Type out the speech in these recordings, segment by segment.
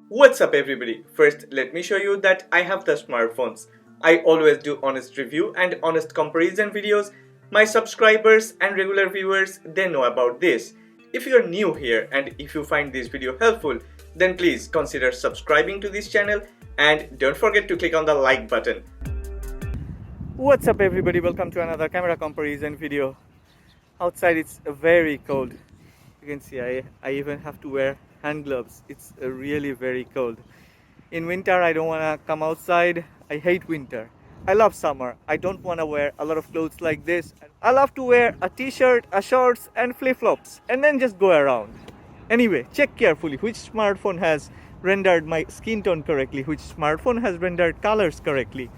What's up everybody? First let me show you that I have the smartphones. I always do honest review and honest comparison videos. My subscribers and regular viewers, they know about this. If you are new here and if you find this video helpful, then please consider subscribing to this channel and don't forget to click on the like button. What's up everybody, welcome to another camera comparison video. Outside it's very cold. You can see I even have to wear hand gloves. It's really very cold. In winter I don't want to come outside. I hate winter. I love summer. I don't want to wear a lot of clothes like this. I love to wear a t-shirt, a shorts and flip-flops and then just go around. Anyway, check carefully which smartphone has rendered my skin tone correctly, which smartphone has rendered colors correctly,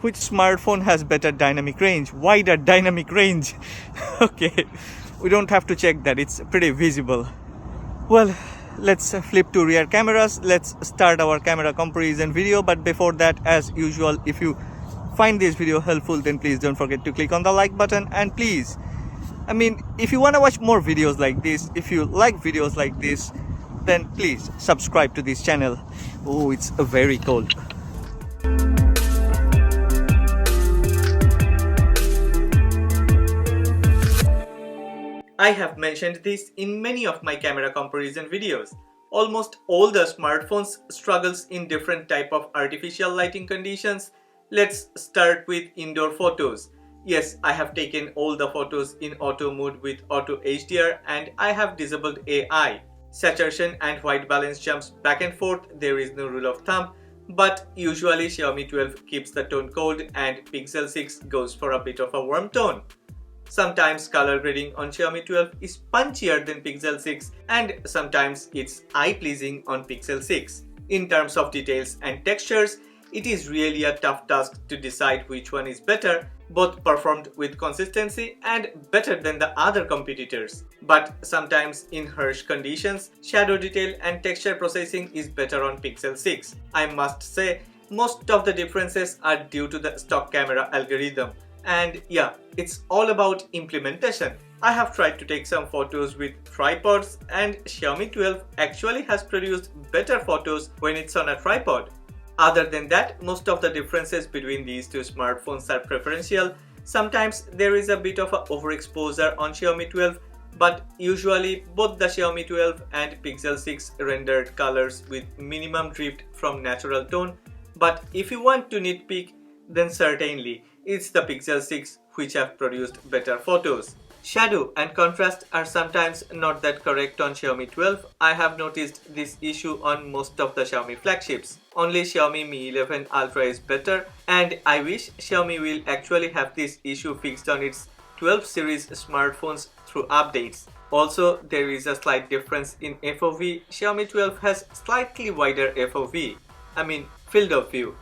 which smartphone has better dynamic range, wider dynamic range. Okay, we don't have to check that, it's pretty visible. Well, let's flip to rear cameras. Let's start our camera comparison video. But before that, as usual, if you find this video helpful, then please don't forget to click on the like button. And please, if you want to watch more videos like this, if you like videos like this, then please subscribe to this channel. Oh, it's very cold. I have mentioned this in many of my camera comparison videos. Almost all the smartphones struggles in different type of artificial lighting conditions. Let's start with indoor photos. Yes, I have taken all the photos in auto mode with auto HDR and I have disabled AI. Saturation and white balance jumps back and forth, there is no rule of thumb. But usually Xiaomi 12 keeps the tone cold and Pixel 6 goes for a bit of a warm tone. Sometimes color grading on Xiaomi 12 is punchier than Pixel 6 and sometimes it's eye-pleasing on Pixel 6. In terms of details and textures, it is really a tough task to decide which one is better, both performed with consistency and better than the other competitors. But sometimes in harsh conditions, shadow detail and texture processing is better on Pixel 6. I must say, most of the differences are due to the stock camera algorithm. And yeah, it's all about implementation. I have tried to take some photos with tripods and Xiaomi 12 actually has produced better photos when it's on a tripod. Other than that, most of the differences between these two smartphones are preferential. Sometimes there is a bit of a overexposure on Xiaomi 12, but usually both the Xiaomi 12 and Pixel 6 rendered colors with minimum drift from natural tone. But if you want to nitpick, then certainly it's the Pixel 6 which have produced better photos. Shadow and contrast are sometimes not that correct on Xiaomi 12. I have noticed this issue on most of the Xiaomi flagships. Only Xiaomi Mi 11 Ultra is better and I wish Xiaomi will actually have this issue fixed on its 12 series smartphones through updates. Also, there is a slight difference in FOV. Xiaomi 12 has slightly wider FOV, field of view.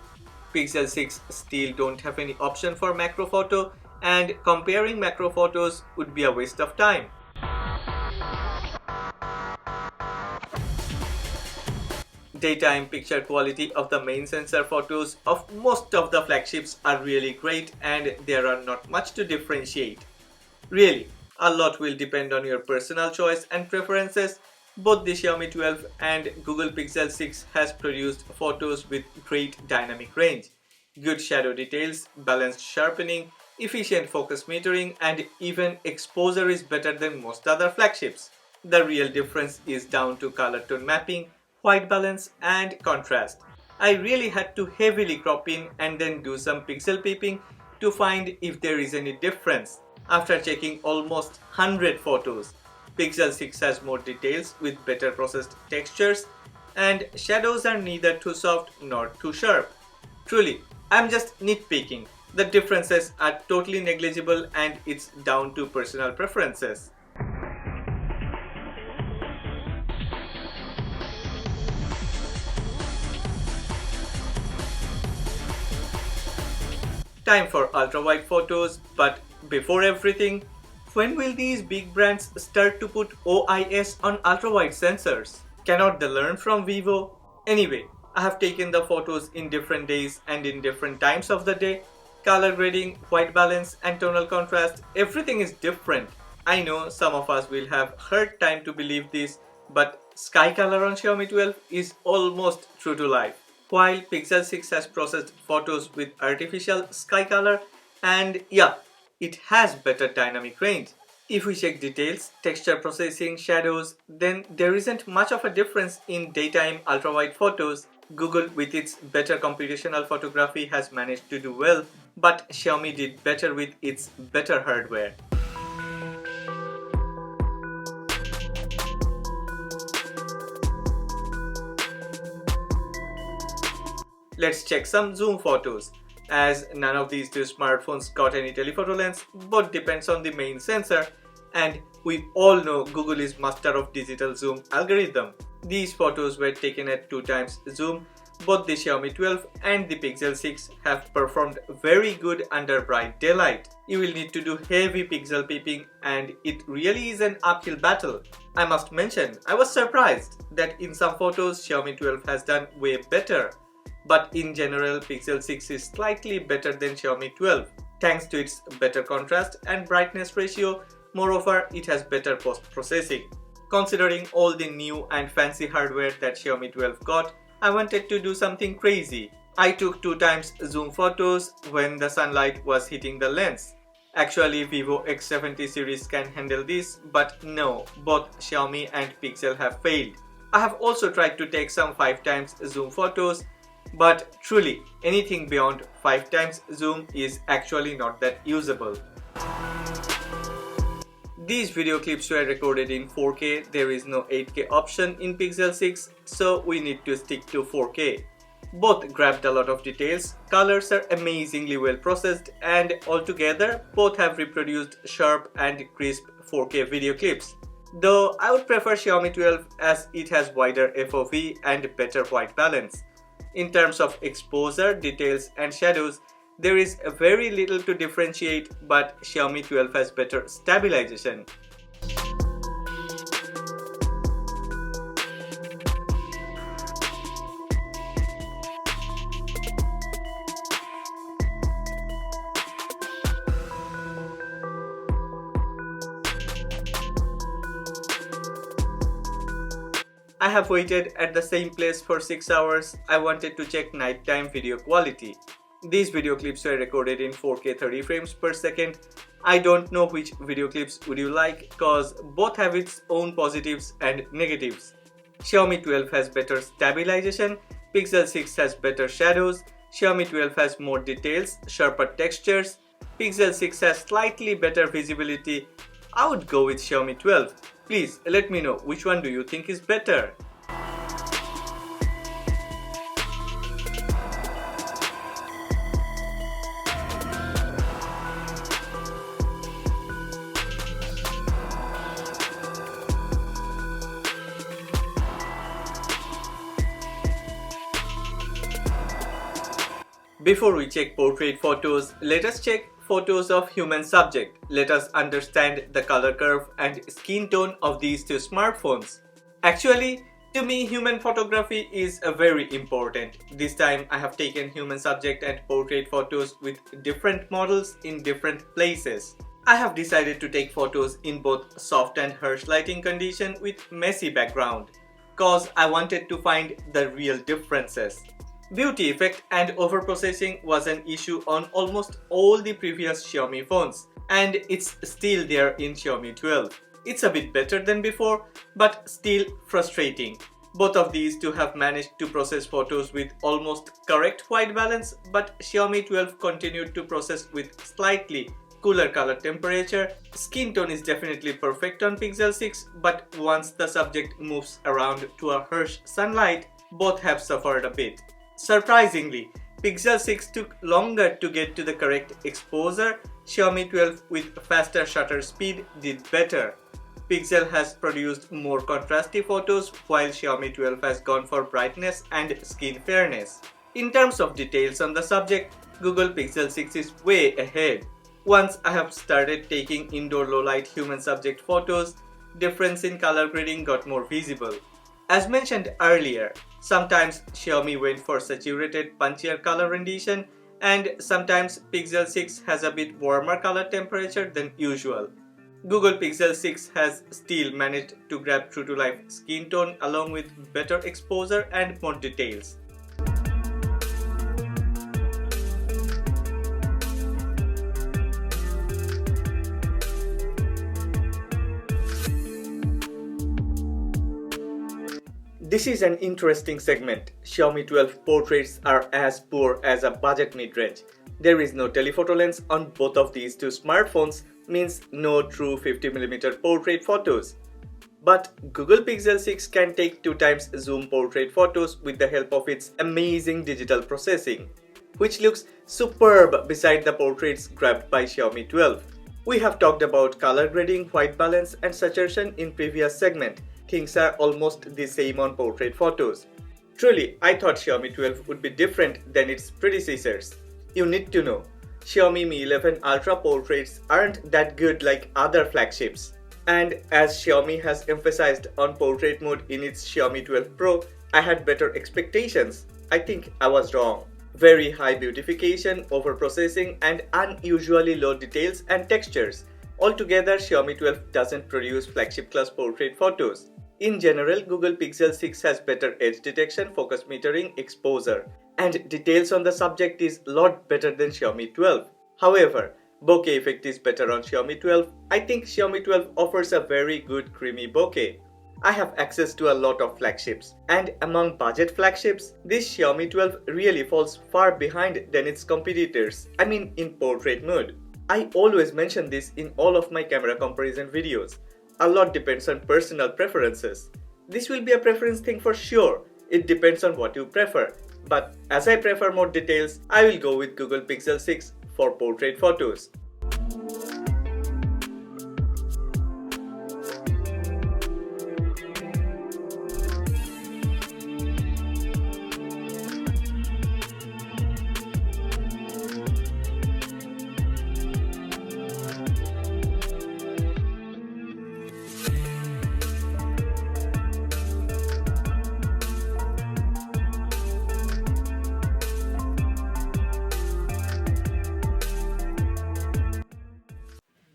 Pixel 6 still don't have any option for macro photo and comparing macro photos would be a waste of time. Daytime picture quality of the main sensor photos of most of the flagships are really great and there are not much to differentiate. Really, a lot will depend on your personal choice and preferences. Both the Xiaomi 12 and Google Pixel 6 has produced photos with great dynamic range, good shadow details, balanced sharpening, efficient focus metering, and even exposure is better than most other flagships. The real difference is down to color tone mapping, white balance, and contrast. I really had to heavily crop in and then do some pixel peeping to find if there is any difference. After checking almost 100 photos, Pixel 6 has more details with better processed textures and shadows are neither too soft nor too sharp. Truly, I'm just nitpicking. The differences are totally negligible and it's down to personal preferences. Time for ultra-wide photos, but before everything, when will these big brands start to put OIS on ultra-wide sensors? Cannot they learn from Vivo? Anyway, I have taken the photos in different days and in different times of the day. Color grading, white balance and tonal contrast, everything is different. I know some of us will have hard time to believe this, but sky color on Xiaomi 12 is almost true to life. While Pixel 6 has processed photos with artificial sky color, and yeah, it has better dynamic range. If we check details, texture processing, shadows, then there isn't much of a difference in daytime ultra-wide photos. Google with its better computational photography has managed to do well, but Xiaomi did better with its better hardware. Let's check some zoom photos. As none of these two smartphones got any telephoto lens, both depends on the main sensor, and we all know Google is master of digital zoom algorithm. These photos were taken at 2 times zoom. Both the Xiaomi 12 and the Pixel 6 have performed very good under bright daylight. You will need to do heavy pixel peeping, and it really is an uphill battle. I must mention, I was surprised that in some photos Xiaomi 12 has done way better. But in general, Pixel 6 is slightly better than Xiaomi 12 thanks to its better contrast and brightness ratio. Moreover, it has better post-processing. Considering all the new and fancy hardware that Xiaomi 12 got, I wanted to do something crazy. I took 2 times zoom photos when the sunlight was hitting the lens. Actually, Vivo X70 series can handle this, but no, both Xiaomi and Pixel have failed. I have also tried to take some 5 times zoom photos, but truly, anything beyond 5 times zoom is actually not that usable. These video clips were recorded in 4K, there is no 8K option in Pixel 6, so we need to stick to 4K. Both grabbed a lot of details, colors are amazingly well processed, and altogether both have reproduced sharp and crisp 4K video clips. Though I would prefer Xiaomi 12 as it has wider FOV and better white balance. In terms of exposure, details and shadows, there is very little to differentiate, but Xiaomi 12 has better stabilization. I have waited at the same place for 6 hours. I wanted to check nighttime video quality. These video clips were recorded in 4K 30 frames per second. I don't know which video clips would you like, cause both have its own positives and negatives. Xiaomi 12 has better stabilization, Pixel 6 has better shadows, Xiaomi 12 has more details, sharper textures, Pixel 6 has slightly better visibility. I would go with Xiaomi 12. Please let me know which one do you think is better. Before we check portrait photos, let us check photos of human subject. Let us understand the color curve and skin tone of these two smartphones. Actually, to me, human photography is very important. This time I have taken human subject and portrait photos with different models in different places. I have decided to take photos in both soft and harsh lighting condition with messy background, cause I wanted to find the real differences. Beauty effect and overprocessing was an issue on almost all the previous Xiaomi phones, and it's still there in Xiaomi 12. It's a bit better than before, but still frustrating. Both of these two have managed to process photos with almost correct white balance, but Xiaomi 12 continued to process with slightly cooler color temperature. Skin tone is definitely perfect on Pixel 6, but once the subject moves around to a harsh sunlight, both have suffered a bit. Surprisingly, Pixel 6 took longer to get to the correct exposure. Xiaomi 12 with faster shutter speed did better. Pixel has produced more contrasty photos while Xiaomi 12 has gone for brightness and skin fairness. In terms of details on the subject, Google Pixel 6 is way ahead. Once I have started taking indoor low light human subject photos, difference in color grading got more visible. As mentioned earlier, sometimes Xiaomi went for saturated punchier color rendition, and sometimes Pixel 6 has a bit warmer color temperature than usual. Google Pixel 6 has still managed to grab true to life skin tone along with better exposure and more details. This is an interesting segment. Xiaomi 12 portraits are as poor as a budget mid-range. There is no telephoto lens on both of these two smartphones, means no true 50mm portrait photos. But Google Pixel 6 can take 2 times zoom portrait photos with the help of its amazing digital processing, which looks superb beside the portraits grabbed by Xiaomi 12. We have talked about color grading, white balance and saturation in previous segment. Things are almost the same on portrait photos. Truly, I thought Xiaomi 12 would be different than its predecessors. You need to know, Xiaomi Mi 11 Ultra portraits aren't that good like other flagships. And as Xiaomi has emphasized on portrait mode in its Xiaomi 12 Pro, I had better expectations. I think I was wrong. Very high beautification, overprocessing and unusually low details and textures. Altogether, Xiaomi 12 doesn't produce flagship class portrait photos. In general, Google Pixel 6 has better edge detection, focus metering, exposure, and details on the subject is a lot better than Xiaomi 12. However, bokeh effect is better on Xiaomi 12. I think Xiaomi 12 offers a very good creamy bokeh. I have access to a lot of flagships, and among budget flagships, this Xiaomi 12 really falls far behind than its competitors, in portrait mode. I always mention this in all of my camera comparison videos. A lot depends on personal preferences. This will be a preference thing for sure. It depends on what you prefer. But as I prefer more details, I will go with Google Pixel 6 for portrait photos.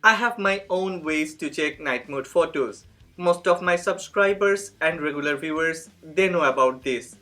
I have my own ways to check night mode photos. Most of my subscribers and regular viewers, they know about this.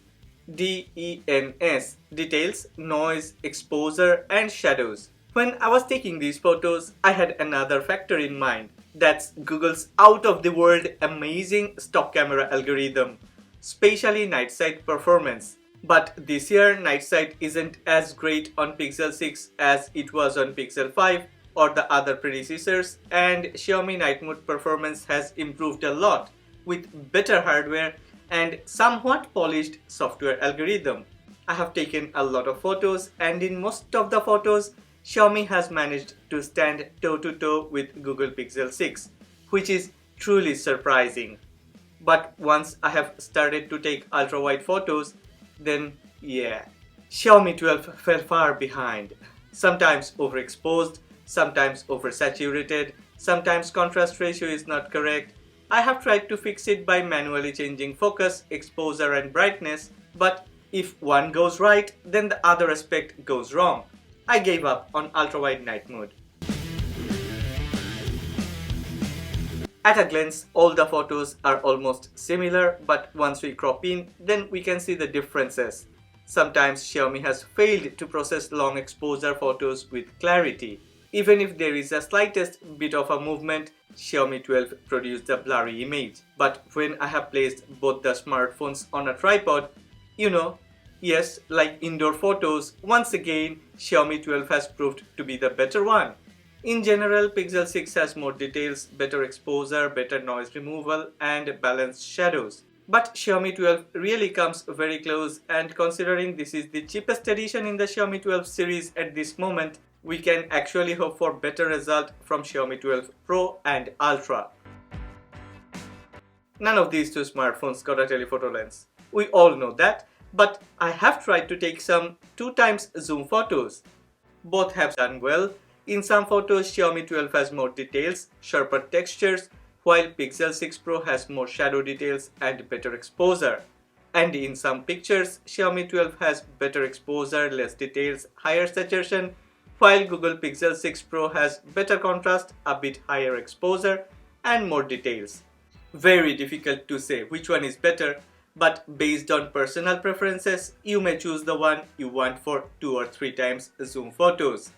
DENS, details, noise, exposure and shadows. When I was taking these photos, I had another factor in mind. That's Google's out of the world amazing stock camera algorithm, especially night sight performance. But this year night sight isn't as great on Pixel 6 as it was on Pixel 5 or the other predecessors, and Xiaomi night mode performance has improved a lot with better hardware and somewhat polished software algorithm. I have taken a lot of photos and in most of the photos Xiaomi has managed to stand toe to toe with Google Pixel 6, which is truly surprising. But once I have started to take ultra wide photos, then yeah, Xiaomi 12 fell far behind. Sometimes overexposed, sometimes oversaturated, sometimes contrast ratio is not correct. I have tried to fix it by manually changing focus, exposure and brightness, but if one goes right, then the other aspect goes wrong. I gave up on ultra-wide night mode. At a glance, all the photos are almost similar, but once we crop in, then we can see the differences. Sometimes Xiaomi has failed to process long exposure photos with clarity. Even if there is a slightest bit of a movement, Xiaomi 12 produced a blurry image. But when I have placed both the smartphones on a tripod, yes, like indoor photos, once again, Xiaomi 12 has proved to be the better one. In general, Pixel 6 has more details, better exposure, better noise removal, and balanced shadows. But Xiaomi 12 really comes very close, and considering this is the cheapest edition in the Xiaomi 12 series at this moment, we can actually hope for better result from Xiaomi 12 Pro and Ultra. None of these two smartphones got a telephoto lens. We all know that, but I have tried to take some 2 times zoom photos. Both have done well. In some photos, Xiaomi 12 has more details, sharper textures, while Pixel 6 Pro has more shadow details and better exposure. And in some pictures, Xiaomi 12 has better exposure, less details, higher saturation, while Google Pixel 6 Pro has better contrast, a bit higher exposure, and more details. Very difficult to say which one is better, but based on personal preferences, you may choose the one you want for 2 or 3 times zoom photos.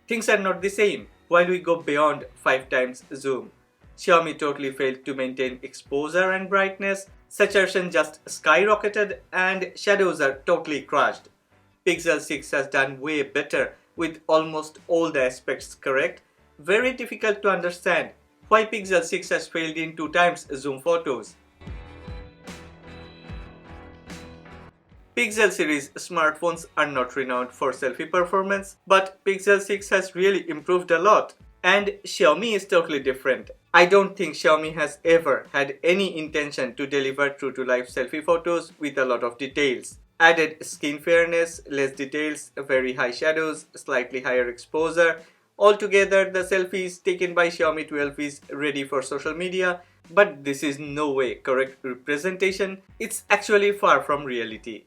Things are not the same while we go beyond 5 times zoom. Xiaomi totally failed to maintain exposure and brightness, saturation just skyrocketed, and shadows are totally crushed. Pixel 6 has done way better with almost all the aspects correct. Very difficult to understand why Pixel 6 has failed in 2 times zoom photos. Pixel series smartphones are not renowned for selfie performance, but Pixel 6 has really improved a lot. And Xiaomi is totally different. I don't think Xiaomi has ever had any intention to deliver true-to-life selfie photos with a lot of details. Added skin fairness, less details, very high shadows, slightly higher exposure. Altogether, the selfies taken by Xiaomi 12 is ready for social media, but this is no way correct representation. It's actually far from reality.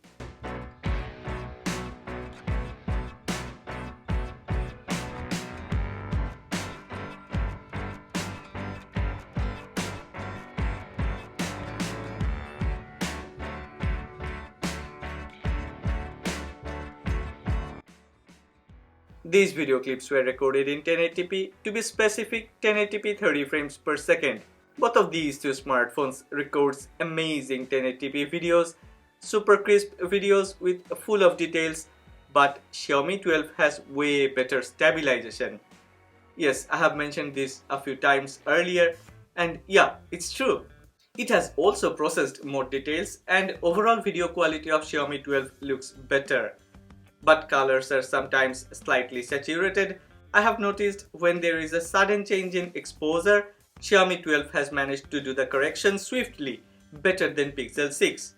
These video clips were recorded in 1080p, to be specific 1080p 30 frames per second. Both of these two smartphones records amazing 1080p videos, super crisp videos with full of details, but Xiaomi 12 has way better stabilization. Yes, I have mentioned this a few times earlier, and yeah, it's true. It has also processed more details, and overall video quality of Xiaomi 12 looks better. But colors are sometimes slightly saturated. I have noticed when there is a sudden change in exposure, Xiaomi 12 has managed to do the correction swiftly, better than Pixel 6.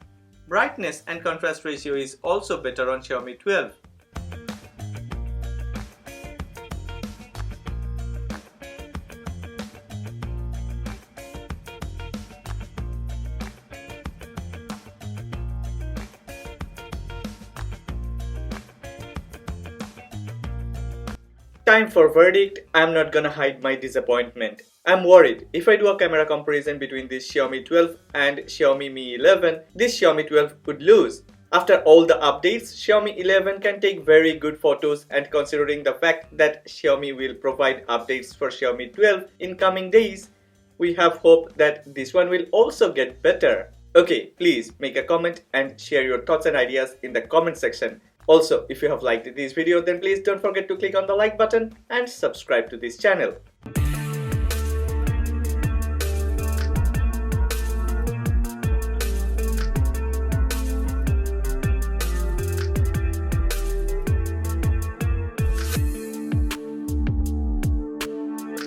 Brightness and contrast ratio is also better on Xiaomi 12. Time for verdict. I'm not gonna hide my disappointment. I'm worried if I do a camera comparison between this Xiaomi 12 and Xiaomi Mi 11, this Xiaomi 12 could lose. After all the updates, Xiaomi 11 can take very good photos, and considering the fact that Xiaomi will provide updates for Xiaomi 12 in coming days, we have hope that this one will also get better. Okay, please make a comment and share your thoughts and ideas in the comment section. Also, if you have liked this video, then please don't forget to click on the like button and subscribe to this channel.